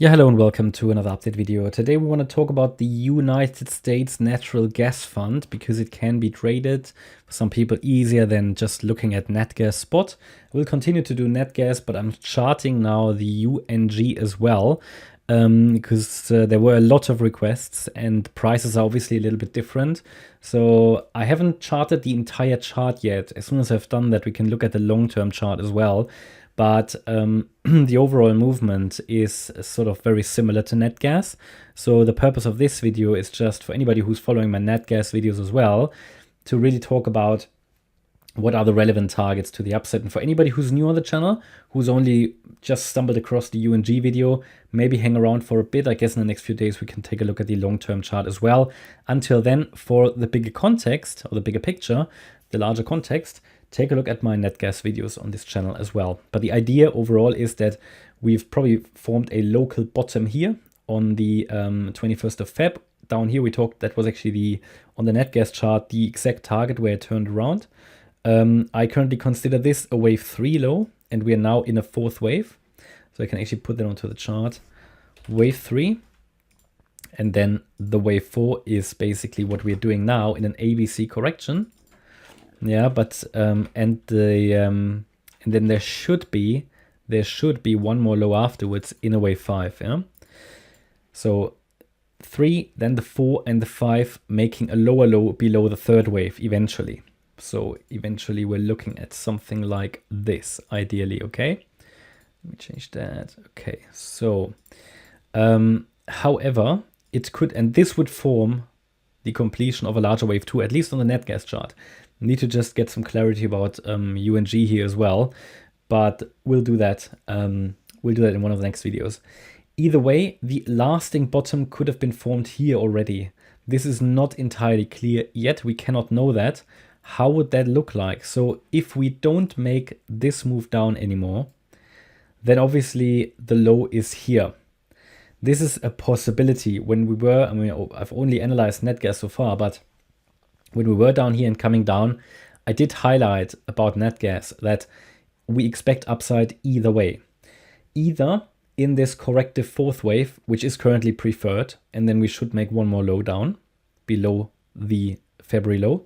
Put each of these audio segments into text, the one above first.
Yeah, hello and welcome to another update video. Today we want to talk about the United States Natural Gas Fund because it can be traded for some people easier than just looking at Natgas spot. We'll continue to do Natgas, but I'm charting now the UNG as well because there were a lot of requests and prices are obviously a little bit different. So I haven't charted the entire chart yet. As soon as I've done that, we can look at the long-term chart as well. But the overall movement is sort of very similar to Natgas. So the purpose of this video is just for anybody who's following my Natgas videos as well, to really talk about what are the relevant targets to the upside. And for anybody who's new on the channel, who's only just stumbled across the UNG video, maybe hang around for a bit. I guess in the next few days we can take a look at the long-term chart as well. Until then, for the bigger context, or the bigger picture, the larger context, take a look at my Natgas videos on this channel as well. But the idea overall is that we've probably formed a local bottom here on the 21st of Feb. Down here we talked, that was actually on the Natgas chart, the exact target where it turned around. I currently consider this a wave 3 low, and we are now in a fourth wave. So I can actually put that onto the chart. Wave 3. And then the wave 4 is basically what we're doing now in an ABC correction. Yeah, but and then there should be one more low afterwards in a wave 5. Yeah, so 3, then the 4 and the 5 making a lower low below the third wave eventually. So eventually we're looking at something like this, ideally. Okay, let me change that. Okay, so however, it could, and this would form the completion of a larger wave 2, at least on the Natgas chart. Need to just get some clarity about UNG here as well, but we'll do that. We'll do that in one of the next videos. Either way, the lasting bottom could have been formed here already. This is not entirely clear yet. We cannot know that. How would that look like? So if we don't make this move down anymore, then obviously the low is here. This is a possibility. When we were, I mean, I've only analyzed Natgas so far, but when we were down here and coming down, I did highlight about Natgas that we expect upside either way. Either in this corrective fourth wave, which is currently preferred, and then we should make one more low down below the February low,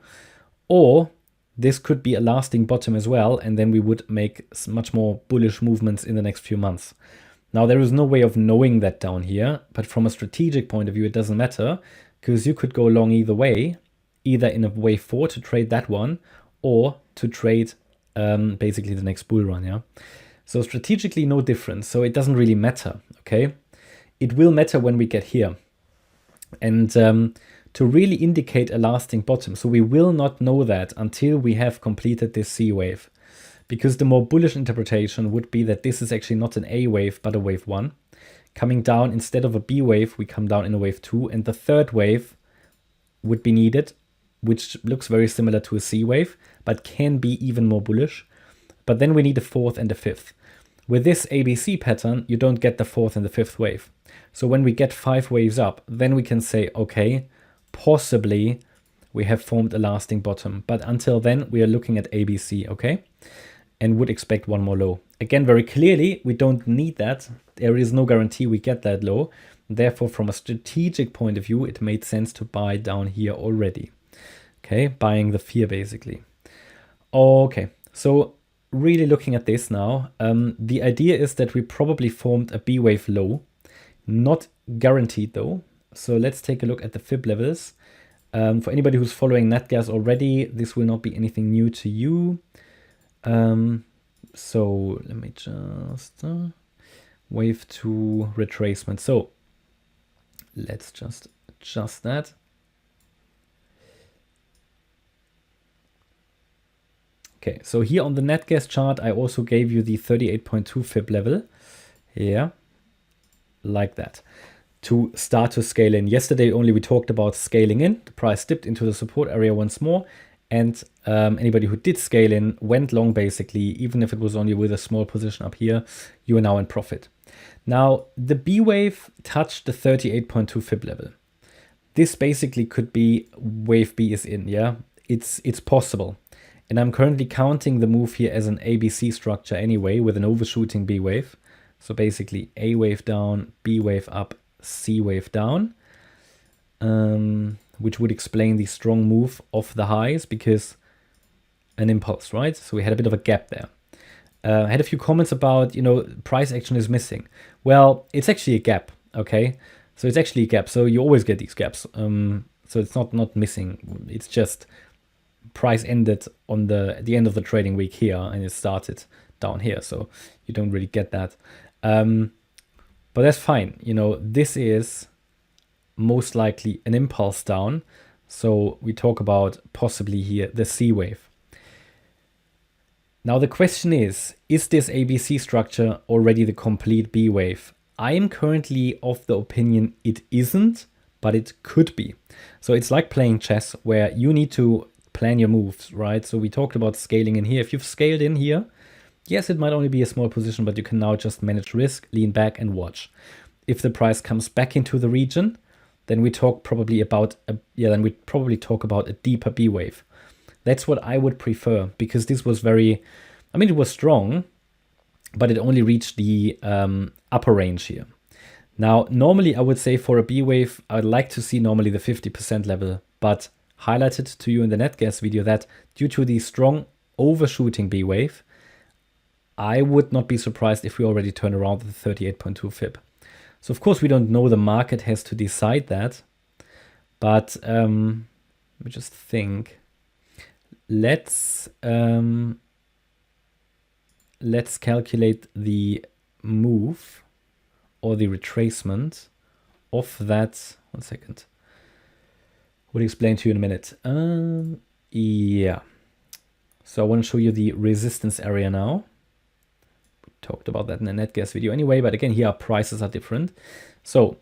or this could be a lasting bottom as well, and then we would make much more bullish movements in the next few months. Now, there is no way of knowing that down here, but from a strategic point of view, it doesn't matter, because you could go long either way, either in a wave 4 to trade that one, or to trade basically the next bull run. Yeah, so strategically no difference, so it doesn't really matter. Okay, it will matter when we get here, and to really indicate a lasting bottom, so we will not know that until we have completed this C wave, because the more bullish interpretation would be that this is actually not an A wave but a wave 1 coming down. Instead of a B wave, we come down in a wave 2, and the third wave would be needed, which looks very similar to a C wave, but can be even more bullish. But then we need a fourth and a fifth. With this ABC pattern, you don't get the fourth and the fifth wave. So when we get 5 waves up, then we can say, okay, possibly we have formed a lasting bottom. But until then, we are looking at ABC, okay? And would expect one more low. Again, very clearly, we don't need that. There is no guarantee we get that low. Therefore, from a strategic point of view, it made sense to buy down here already. Okay, buying the fear basically. Okay, so really looking at this now, the idea is that we probably formed a B wave low, not guaranteed though. So let's take a look at the fib levels. For anybody who's following Natgas already, this will not be anything new to you. So let me just wave 2 retracement. So let's just adjust that. Okay, so here on the Natgas chart, I also gave you the 38.2 fib level. Yeah, like that. To start to scale in. Yesterday only we talked about scaling in. The price dipped into the support area once more. And anybody who did scale in went long basically, even if it was only with a small position up here, you are now in profit. Now, the B wave touched the 38.2 fib level. This basically could be wave B is in, yeah? It's possible. And I'm currently counting the move here as an ABC structure anyway, with an overshooting B wave. So basically A wave down, B wave up, C wave down, which would explain the strong move of the highs because an impulse, right? So we had a bit of a gap there. I had a few comments about, price action is missing. Well, it's actually a gap, okay? So it's actually a gap. So you always get these gaps. So it's not missing. It's just price ended on the end of the trading week here and it started down here. So you don't really get that. But that's fine. This is most likely an impulse down. So we talk about possibly here the C wave. Now the question is this ABC structure already the complete B wave? I am currently of the opinion it isn't, but it could be. So it's like playing chess where you need to plan your moves, right? So we talked about scaling in here. If you've scaled in here, yes, it might only be a small position, but you can now just manage risk, lean back and watch. If the price comes back into the region, then we talk probably about a deeper B wave. That's what I would prefer because this was it was strong, but it only reached the upper range here. Now, normally I would say for a B wave, I'd like to see normally the 50% level, but highlighted to you in the Natgas video that due to the strong overshooting B wave, I would not be surprised if we already turn around the 38.2 fib. So of course we don't know, the market has to decide that, but let me just think. Let's calculate the move or the retracement of that. 1 second. We'll explain to you in a minute. Yeah. So I want to show you the resistance area now. We talked about that in the Natgas video anyway, but again, here our prices are different. So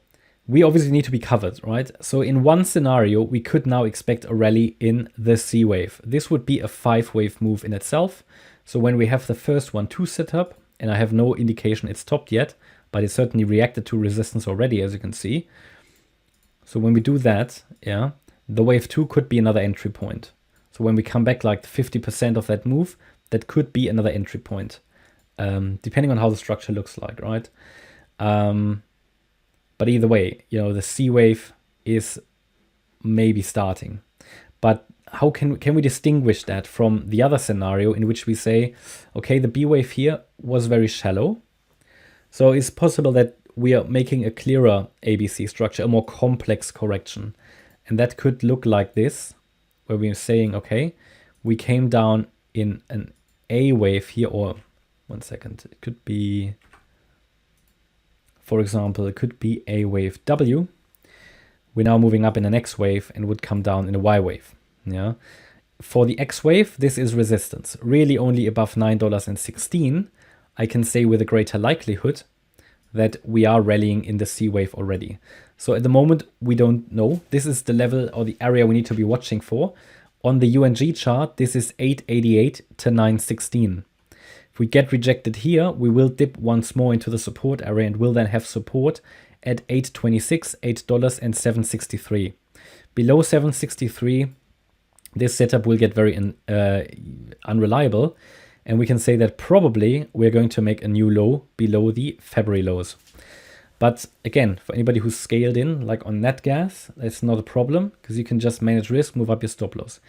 we obviously need to be covered, right? So in one scenario, we could now expect a rally in the C wave. This would be a 5-wave move in itself. So when we have the first 1-2 set up, and I have no indication it's topped yet, but it certainly reacted to resistance already, as you can see. So when we do that, yeah, the wave 2 could be another entry point. So when we come back like 50% of that move, that could be another entry point, depending on how the structure looks like, right? But either way, the C wave is maybe starting. But how can we distinguish that from the other scenario in which we say, okay, the B wave here was very shallow. So it's possible that we are making a clearer ABC structure, a more complex correction. And that could look like this, where we're saying, okay, we came down in an A wave here, or 1 second, it could be, for example, it could be a wave W. We're now moving up in an X wave and would come down in a Y wave. Yeah. For the X wave, this is resistance. Really only above $9.16, I can say with a greater likelihood that we are rallying in the C wave already. So at the moment, we don't know. This is the level or the area we need to be watching for. On the UNG chart, this is 888 to 916. If we get rejected here, we will dip once more into the support area and will then have support at 826, $8 and 763. Below 763, this setup will get very unreliable. And we can say that probably we're going to make a new low below the February lows. But again, for anybody who's scaled in, like on Natgas, that's not a problem because you can just manage risk, move up your stop loss.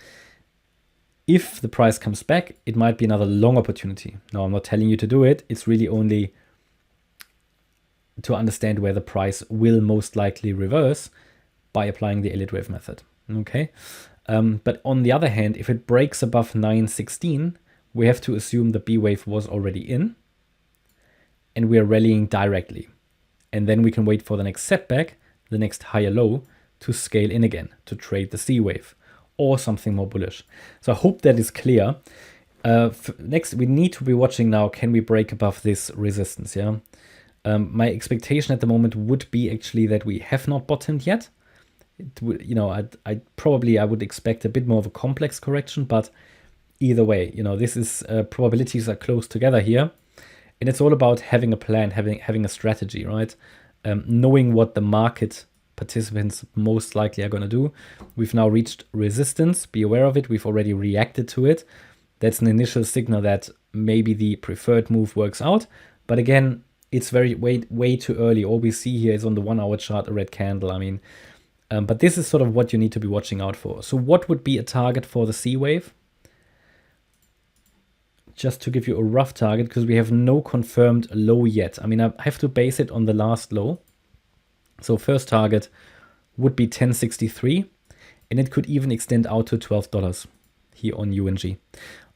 If the price comes back, it might be another long opportunity. Now, I'm not telling you to do it. It's really only to understand where the price will most likely reverse by applying the Elliott wave method. Okay. But on the other hand, if it breaks above 916, we have to assume the B wave was already in and we are rallying directly. And then we can wait for the next setback, the next higher low, to scale in again, to trade the C wave or something more bullish. So I hope that is clear. Next, we need to be watching now, can we break above this resistance? Yeah. My expectation at the moment would be actually that we have not bottomed yet. It would, I would expect a bit more of a complex correction, but either way, this is probabilities are close together here. And it's all about having a plan, having a strategy, right? Knowing what the market participants most likely are going to do. We've now reached resistance. Be aware of it. We've already reacted to it. That's an initial signal that maybe the preferred move works out. But again, it's way too early. All we see here is on the 1 hour chart a red candle. I mean, but this is sort of what you need to be watching out for. So what would be a target for the C wave? Just to give you a rough target, because we have no confirmed low yet. I mean, I have to base it on the last low. So first target would be 1063, and it could even extend out to $12 here on UNG.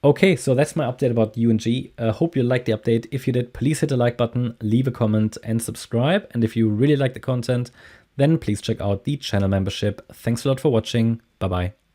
Okay, so that's my update about UNG. Hope you liked the update. If you did, please hit the like button, leave a comment, and subscribe. And if you really like the content, then please check out the channel membership. Thanks a lot for watching. Bye-bye.